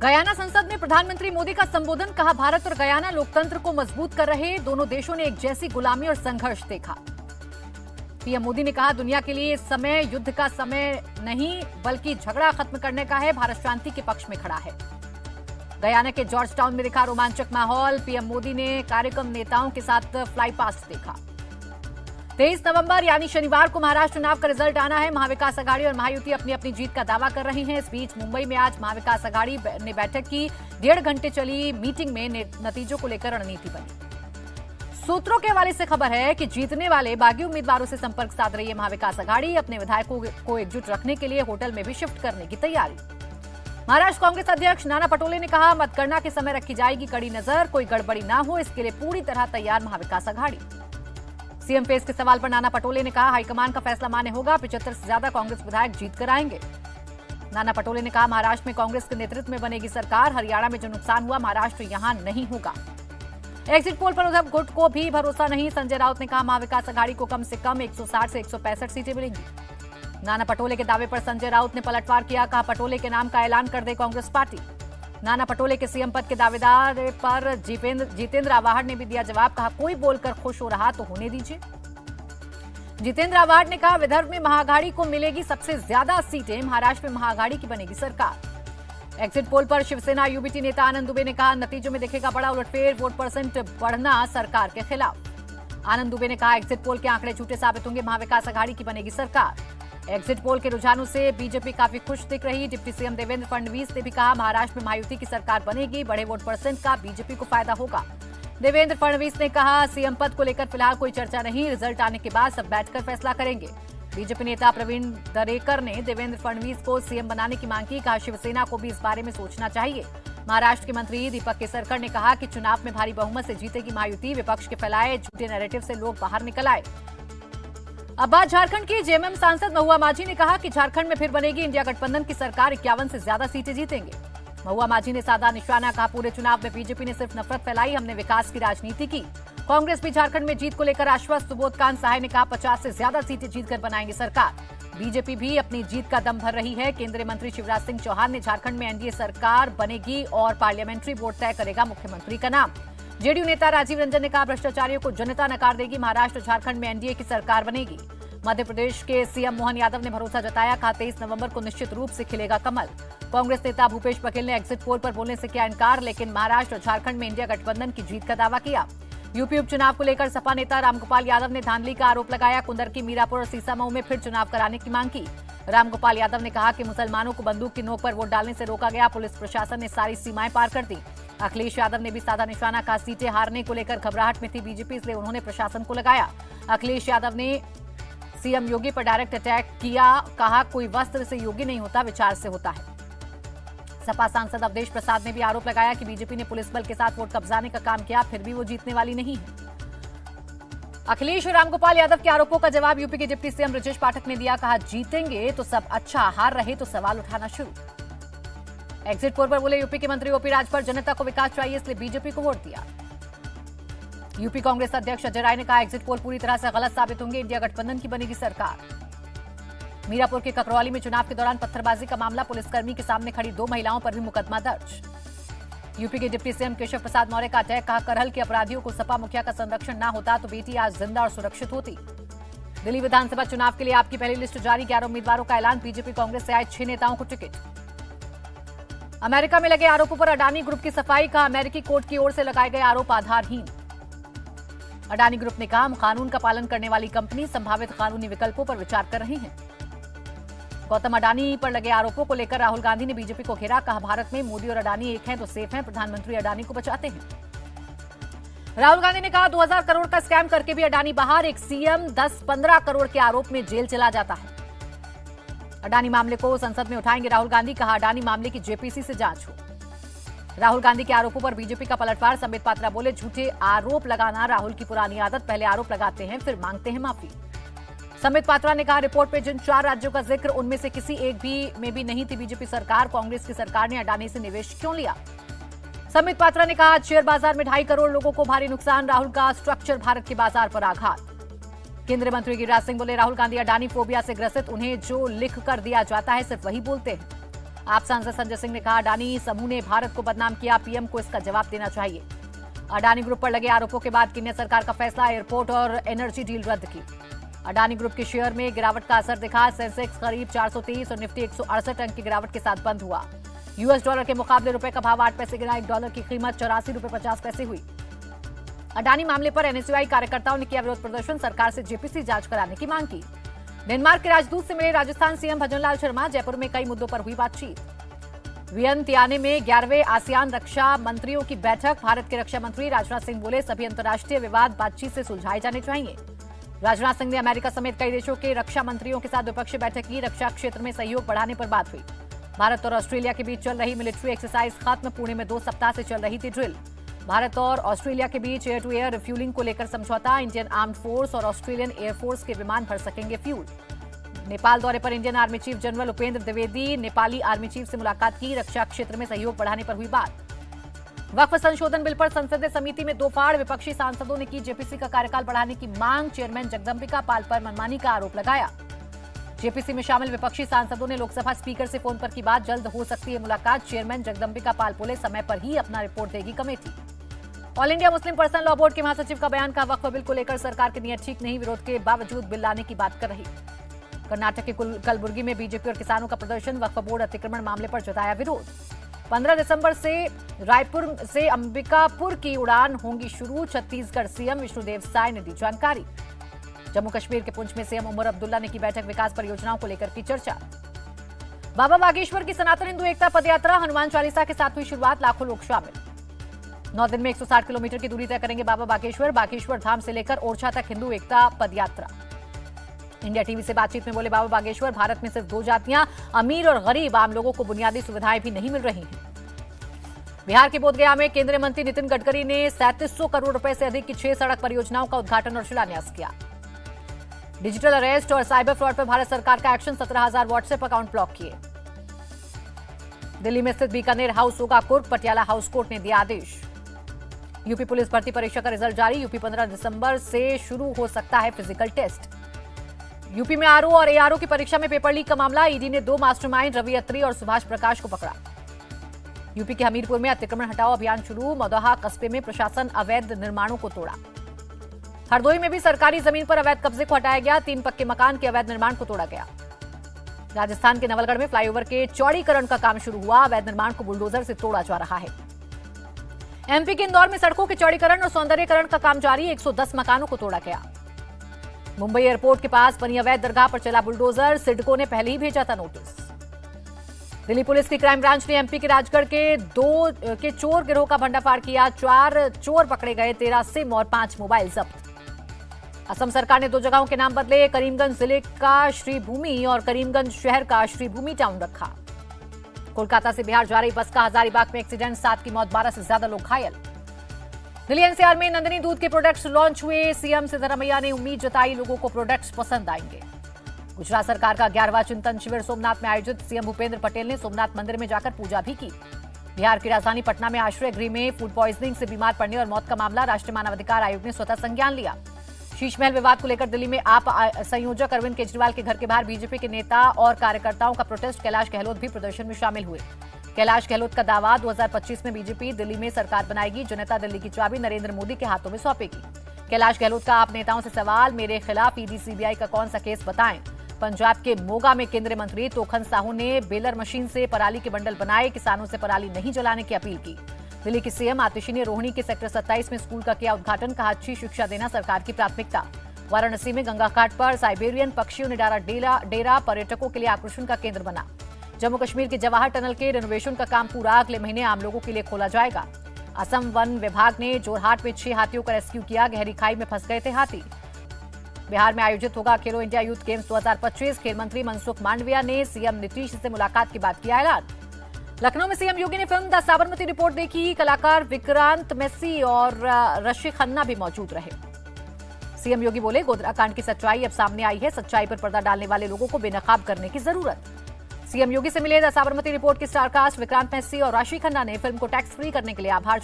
Guyana संसद में प्रधानमंत्री मोदी का संबोधन, कहा भारत और गयाना लोकतंत्र को मजबूत कर रहे दोनों देशों ने एक जैसी गुलामी और संघर्ष देखा। पीएम मोदी ने कहा दुनिया के लिए समय युद्ध का समय नहीं बल्कि झगड़ा खत्म करने का है, भारत शांति के पक्ष में खड़ा है। गयाना के जॉर्ज टाउन में दिखा रोमांचक माहौल, पीएम मोदी ने कार्यक्रम नेताओं के साथ फ्लाई पास्ट देखा। 23 नवंबर यानी शनिवार को महाराष्ट्र चुनाव का रिजल्ट आना है। महाविकास आघाड़ी और महायुति अपनी अपनी जीत का दावा कर रही हैं। इस बीच मुंबई में आज महाविकास आघाड़ी ने बैठक की। 1.5 घंटे चली मीटिंग में नतीजों को लेकर रणनीति बनी। सूत्रों के हवाले से खबर है कि जीतने वाले बागी उम्मीदवारों से संपर्क साध रही है महाविकास आघाड़ी। अपने विधायकों को एकजुट रखने के लिए होटल में भी शिफ्ट करने की तैयारी। महाराष्ट्र कांग्रेस अध्यक्ष नाना पटोले ने कहा मतगणना के समय रखी जाएगी कड़ी नजर, कोई गड़बड़ी ना हो इसके लिए पूरी तरह तैयार महाविकास आघाड़ी। सीएम फेस के सवाल पर नाना पटोले ने कहा हाईकमान का फैसला मान्य होगा, 75 से ज्यादा कांग्रेस विधायक जीत कर आएंगे। नाना पटोले ने कहा महाराष्ट्र में कांग्रेस के नेतृत्व में बनेगी सरकार, हरियाणा में जो नुकसान हुआ महाराष्ट्र यहां नहीं होगा। एग्जिट पोल पर उद्धव गुट को भी भरोसा नहीं, संजय राउत ने कहा महाविकास आघाड़ी को कम से कम 160 से 165 सीटें मिलेंगी। नाना पटोले के दावे पर संजय राउत ने पलटवार किया, कहा पटोले के नाम का ऐलान कर दे कांग्रेस पार्टी। नाना पटोले के सीएम पद के दावेदार पर जितेंद्र आव्हाड ने भी दिया जवाब, कहा कोई बोलकर खुश हो रहा तो होने दीजिए। जितेंद्र आव्हाड ने कहा विदर्भ में महाअघाड़ी को मिलेगी सबसे ज्यादा सीटें, महाराष्ट्र में महाअघाड़ी की बनेगी सरकार। एग्जिट पोल पर शिवसेना यूबीटी नेता आनंद दुबे ने कहा नतीजों में दिखेगा बड़ा उलटफेर, वोट परसेंट बढ़ना सरकार के खिलाफ। आनंद दुबे ने कहा एग्जिट पोल के आंकड़े झूठे साबित होंगे, महाविकास आघाड़ी की बनेगी सरकार। एग्जिट पोल के रुझानों से बीजेपी काफी खुश दिख रही। डिप्टी सीएम देवेंद्र फडणवीस ने भी कहा महाराष्ट्र में महायुति की सरकार बनेगी, बड़े वोट परसेंट का बीजेपी को फायदा होगा। देवेंद्र फडणवीस ने कहा सीएम पद को लेकर फिलहाल कोई चर्चा नहीं, रिजल्ट आने के बाद सब बैठकर फैसला करेंगे। बीजेपी नेता प्रवीण दरेकर ने देवेंद्र फडणवीस को सीएम बनाने की मांग की, कहा शिवसेना को भी इस बारे में सोचना चाहिए। महाराष्ट्र के मंत्री दीपक केसरकर ने कहा कि चुनाव में भारी बहुमत से जीतेगी महायुति, विपक्ष के फैलाए झूठे नैरेटिव से लोग बाहर निकल आए। अब बात झारखंड की। जेएमएम सांसद महुआ माझी ने कहा कि झारखंड में फिर बनेगी इंडिया गठबंधन की सरकार, 51 से ज्यादा सीटें जीतेंगे। महुआ माझी ने साधा निशाना, कहा पूरे चुनाव में बीजेपी ने सिर्फ नफरत फैलाई, हमने विकास की राजनीति की। कांग्रेस भी झारखंड में जीत को लेकर आश्वस्त। सुबोधकांत सहाय ने कहा 50 से ज्यादा सीटें जीतकर बनाएंगे सरकार। बीजेपी भी अपनी जीत का दम भर रही है। केंद्रीय मंत्री शिवराज सिंह चौहान ने झारखंड में एनडीए सरकार बनेगी और पार्लियामेंट्री बोर्ड तय करेगा मुख्यमंत्री का नाम। जेडीयू नेता राजीव रंजन ने कहा भ्रष्टाचारियों को जनता नकार देगी, महाराष्ट्र झारखंड में एनडीए की सरकार बनेगी। मध्य प्रदेश के सीएम मोहन यादव ने भरोसा जताया, कहा 23 नवंबर को निश्चित रूप से खिलेगा कमल। कांग्रेस नेता भूपेश बघेल ने एग्जिट पोल पर बोलने से किया इनकार, लेकिन महाराष्ट्र और झारखंड में इंडिया गठबंधन की जीत का दावा किया। यूपी उपचुनाव को लेकर सपा नेता रामगोपाल यादव ने धांधली का आरोप लगाया। कुंदरकी, मीरापुर और सीसामऊ में फिर चुनाव कराने की मांग की। रामगोपाल यादव ने कहा कि मुसलमानों को बंदूक की नोक पर वोट डालने से रोका गया, पुलिस प्रशासन ने सारी सीमाएं पार कर दी। अखिलेश यादव ने भी साधा निशाना, कहा सीटें हारने को लेकर घबराहट में थी बीजेपी, इसलिए उन्होंने प्रशासन को लगाया। अखिलेश यादव ने सीएम योगी पर डायरेक्ट अटैक किया, कहा कोई वस्त्र से योगी नहीं होता, विचार से होता है। सपा सांसद अवधेश प्रसाद ने भी आरोप लगाया कि बीजेपी ने पुलिस बल के साथ वोट कब्जाने का काम किया, फिर भी वो जीतने वाली नहीं है। अखिलेश और रामगोपाल यादव के आरोपों का जवाब यूपी के डिप्टी सीएम ब्रजेश पाठक ने दिया, कहा जीतेंगे तो सब अच्छा, हार रहे तो सवाल उठाना शुरू। एग्जिट पोल पर बोले यूपी के मंत्री ओपी राजभर, जनता को विकास चाहिए इसलिए बीजेपी को वोट दिया। यूपी कांग्रेस अध्यक्ष अजय राय ने कहा एग्जिट पोल पूरी तरह से गलत साबित होंगे, इंडिया गठबंधन की बनेगी सरकार। मीरापुर के ककरौली में चुनाव के दौरान पत्थरबाजी का मामला, पुलिसकर्मी के सामने खड़ी 2 महिलाओं पर भी मुकदमा दर्ज। यूपी के डिप्टी सीएम केशव प्रसाद मौर्य का अटैक, कहा करहल के अपराधियों को सपा मुखिया का संरक्षण न होता तो बेटी आज जिंदा और सुरक्षित होती। दिल्ली विधानसभा चुनाव के लिए आपकी पहली लिस्ट जारी, 11 उम्मीदवारों का ऐलान, बीजेपी कांग्रेस से आए 6 नेताओं को टिकट। अमेरिका में लगे आरोपों पर अडानी ग्रुप की सफाई, कहा अमेरिकी कोर्ट की ओर से लगाए गए आरोप आधारहीन। अडानी ग्रुप ने कहा हम कानून का पालन करने वाली कंपनी, संभावित कानूनी विकल्पों पर विचार कर रही हैं। गौतम अडानी पर लगे आरोपों को लेकर राहुल गांधी ने बीजेपी को घेरा, कहा भारत में मोदी और अडानी एक हैं तो सेफ हैं, प्रधानमंत्री अडानी को बचाते हैं। राहुल गांधी ने कहा 2000 करोड़ का स्कैम करके भी अडानी बाहर, एक सीएम 10-15 करोड़ के आरोप में जेल चला जाता है। अडानी मामले को संसद में उठाएंगे राहुल गांधी, कहा अडानी मामले की जेपीसी से जांच हो। राहुल गांधी के आरोपों पर बीजेपी का पलटवार, संबित पात्रा बोले झूठे आरोप लगाना राहुल की पुरानी आदत, पहले आरोप लगाते हैं फिर मांगते हैं माफी। संबित पात्रा ने कहा रिपोर्ट में जिन 4 राज्यों का जिक्र उनमें से किसी एक भी में भी नहीं थी बीजेपी सरकार, कांग्रेस की सरकार ने अडानी से निवेश क्यों लिया। संबित पात्रा ने कहा शेयर बाजार में 2.5 करोड़ लोगों को भारी नुकसान, राहुल का स्ट्रक्चर भारत के बाजार पर आघात। केंद्रीय मंत्री गिरिराज सिंह बोले राहुल गांधी अडानी फोबिया से ग्रसित, उन्हें जो लिख कर दिया जाता है सिर्फ वही बोलते हैं। आप सांसद संजय सिंह ने कहा, अडानी समूह ने भारत को बदनाम किया, पीएम को इसका जवाब देना चाहिए। अडानी ग्रुप पर लगे आरोपों के बाद केंद्र सरकार का फैसला, एयरपोर्ट और एनर्जी डील रद्द की। अडानी ग्रुप के शेयर में गिरावट का असर दिखा, सेंसेक्स करीब 430 और निफ्टी 168 अंक की गिरावट के साथ बंद हुआ। यूएस डॉलर के मुकाबले रुपए का भाव 8 पैसे गिरा, $1 की कीमत 84 रुपए 50 पैसे हुई। अडानी मामले पर एनएसयूआई कार्यकर्ताओं ने किया विरोध प्रदर्शन, सरकार से जेपीसी जांच कराने की मांग की। डेनमार्क के राजदूत से मिले राजस्थान सीएम भजनलाल शर्मा, जयपुर में कई मुद्दों पर हुई बातचीत। वियंतियाने में 11वें आसियान रक्षा मंत्रियों की बैठक, भारत के रक्षा मंत्री राजनाथ सिंह बोले, सभी अंतर्राष्ट्रीय विवाद बातचीत से सुलझाए जाने चाहिए। राजनाथ सिंह ने अमेरिका समेत कई देशों के रक्षा मंत्रियों के साथ द्विपक्षीय बैठक की, रक्षा क्षेत्र में सहयोग बढ़ाने पर बात हुई। भारत और ऑस्ट्रेलिया के बीच चल रही मिलिट्री एक्सरसाइज खत्म, पुणे में 2 सप्ताह से चल रही थी ड्रिल। भारत और ऑस्ट्रेलिया के बीच एयर टू एयर रिफ्यूलिंग को लेकर समझौता, इंडियन आर्म्ड फोर्स और ऑस्ट्रेलियन एयरफोर्स के विमान भर सकेंगे फ्यूल। नेपाल दौरे पर Indian army chief general Upendra Dwivedi Nepali army chief से मुलाकात की, रक्षा क्षेत्र में सहयोग बढ़ाने पर हुई बात। वक्फ संशोधन बिल पर संसदीय समिति में 2 फाड़, विपक्षी सांसदों ने की जेपीसी का कार्यकाल बढ़ाने की मांग, चेयरमैन जगदंबिका पाल पर मनमानी का आरोप लगाया। जेपीसी में शामिल विपक्षी सांसदों ने लोकसभा स्पीकर से फोन पर की बात, जल्द हो सकती है मुलाकात, चेयरमैन जगदंबिका पाल बोले, समय पर ही अपना रिपोर्ट देगी committee. All India Muslim personal law board के महासचिव का बयान, का वक्फ बिल को लेकर सरकार की नीयत ठीक नहीं, विरोध के बावजूद बिल लाने की बात कर रही। कर्नाटक के कलबुर्गी में बीजेपी और किसानों का प्रदर्शन, वक्फ बोर्ड अतिक्रमण मामले पर जताया विरोध। 15 दिसंबर से रायपुर से अंबिकापुर की उड़ान होंगी शुरू, छत्तीसगढ़ सीएम विष्णुदेव साय ने दी जानकारी। जम्मू कश्मीर के पुंछ में सीएम उमर अब्दुल्ला ने की बैठक, विकास परियोजनाओं को लेकर की चर्चा। बाबा बागेश्वर की सनातन हिंदू एकता पदयात्रा, हनुमान चालीसा के साथ हुई शुरुआत, लाखों लोग शामिल। 9 दिन में 160 किलोमीटर की दूरी तय करेंगे बाबा बागेश्वर धाम से लेकर ओरछा तक हिंदू एकता पदयात्रा। इंडिया टीवी से बातचीत में बोले बाबा बागेश्वर, भारत में सिर्फ 2 जातियां, अमीर और गरीब, आम लोगों को बुनियादी सुविधाएं भी नहीं मिल रही हैं। बिहार के बोधगया में केंद्रीय मंत्री नितिन गडकरी ने 3700 करोड़ रुपए से अधिक की 6 सड़क परियोजनाओं का उद्घाटन और शिलान्यास किया। डिजिटल अरेस्ट और साइबर फ्रॉड पर भारत सरकार का एक्शन, 17,000 व्हाट्सएप अकाउंट ब्लॉक किए। दिल्ली में स्थित बीकानेर हाउस होगा कुर्क, पटियाला हाउस कोर्ट ने दिया आदेश। यूपी पुलिस भर्ती परीक्षा का रिजल्ट जारी, यूपी 15 दिसंबर से शुरू हो सकता है फिजिकल टेस्ट। यूपी में आरओ और एआरओ की परीक्षा में पेपर लीक का मामला, ईडी ने 2 मास्टरमाइंड रवि अत्री और सुभाष प्रकाश को पकड़ा। यूपी के हमीरपुर में अतिक्रमण हटाओ अभियान शुरू, मौदहा कस्बे में प्रशासन अवैध निर्माणों को तोड़ा। हरदोई में भी सरकारी जमीन पर अवैध कब्जे को हटाया गया, 3 पक्के मकान के अवैध निर्माण को तोड़ा गया। राजस्थान के नवलगढ़ में फ्लाईओवर के चौड़ीकरण का काम शुरू हुआ, अवैध निर्माण को बुलडोजर से तोड़ा जा रहा है। एमपी के इंदौर में सड़कों के चौड़ीकरण और सौंदर्यीकरण का काम जारी, 110 मकानों को तोड़ा गया। मुंबई एयरपोर्ट के पास बनी अवैध दरगाह पर चला बुलडोजर, सिडको ने पहले ही भेजा था नोटिस। दिल्ली पुलिस की क्राइम ब्रांच ने एमपी के राजगढ़ के 2 के चोर गिरोह का भंडाफाड़ किया, 4 चोर पकड़े गए, 13 सिम और 5 मोबाइल जब्त। असम सरकार ने 2 जगहों के नाम बदले, करीमगंज जिले का श्रीभूमि और करीमगंज शहर का श्रीभूमि टाउन रखा। कोलकाता से बिहार जा रही बस का हजारीबाग में एक्सीडेंट, 7 की मौत, 12 से ज्यादा लोग घायल। दिल्ली एनसीआर में नंदिनी दूध के प्रोडक्ट्स लॉन्च हुए, सीएम सिद्धरामैया ने उम्मीद जताई लोगों को प्रोडक्ट्स पसंद आएंगे। गुजरात सरकार का 11वां चिंतन शिविर सोमनाथ में आयोजित, सीएम भूपेंद्र पटेल ने सोमनाथ मंदिर में जाकर पूजा भी की। बिहार की राजधानी पटना में आश्रय गृह में फूड पॉइजनिंग से बीमार पड़ने और मौत का मामला, राष्ट्रीय मानवाधिकार आयोग ने स्वतः संज्ञान लिया। शीश महल विवाद को लेकर दिल्ली में आप संयोजक अरविंद केजरीवाल के घर के बाहर बीजेपी के नेता और कार्यकर्ताओं का प्रोटेस्ट, कैलाश गहलोत भी प्रदर्शन में शामिल हुए। कैलाश गहलोत का दावा, 2025 में बीजेपी दिल्ली में सरकार बनाएगी, जनता दिल्ली की चाबी नरेंद्र मोदी के हाथों में सौंपेगी। कैलाश गहलोत का आप नेताओं से सवाल, मेरे खिलाफ ईडी सीबीआई का कौन सा केस बताएं। पंजाब के मोगा में केंद्रीय मंत्री तोखन साहू ने बेलर मशीन से पराली के बंडल बनाए, किसानों से पराली नहीं जलाने की अपील की। दिल्ली की सीएम आतिशी ने रोहिणी के सेक्टर 27 में स्कूल का किया उद्घाटन, कहा अच्छी शिक्षा देना सरकार की प्राथमिकता। वाराणसी में गंगा घाट पर साइबेरियन पक्षियों ने डाला डेरा, पर्यटकों के लिए आकर्षण का केंद्र बना। जम्मू कश्मीर के जवाहर टनल के रेनोवेशन का काम पूरा, अगले महीने आम लोगों के लिए खोला जाएगा। असम वन विभाग ने जोरहाट में 6 हाथियों का रेस्क्यू किया, गहरी खाई में फंस गए थे हाथी। बिहार में आयोजित होगा खेलो इंडिया यूथ गेम्स 2025, खेल मंत्री मनसुख मांडविया ने सीएम नीतीश से मुलाकात के बाद किया ऐलान। लखनऊ में सीएम योगी ने फिल्म द साबरमती रिपोर्ट देखी, कलाकार विक्रांत मैसी और ऋषि खन्ना भी मौजूद रहे। सीएम योगी बोले, गोधरा कांड की सच्चाई अब सामने आई है, सच्चाई पर पर्दा डालने वाले लोगों को बेनकाब करने की जरूरत। सीएम योगी से मिले द साबरमती रिपोर्ट के स्टारकास्ट विक्रांत मैसी और ऋषि खन्ना ने फिल्म को टैक्स फ्री करने के लिए आभार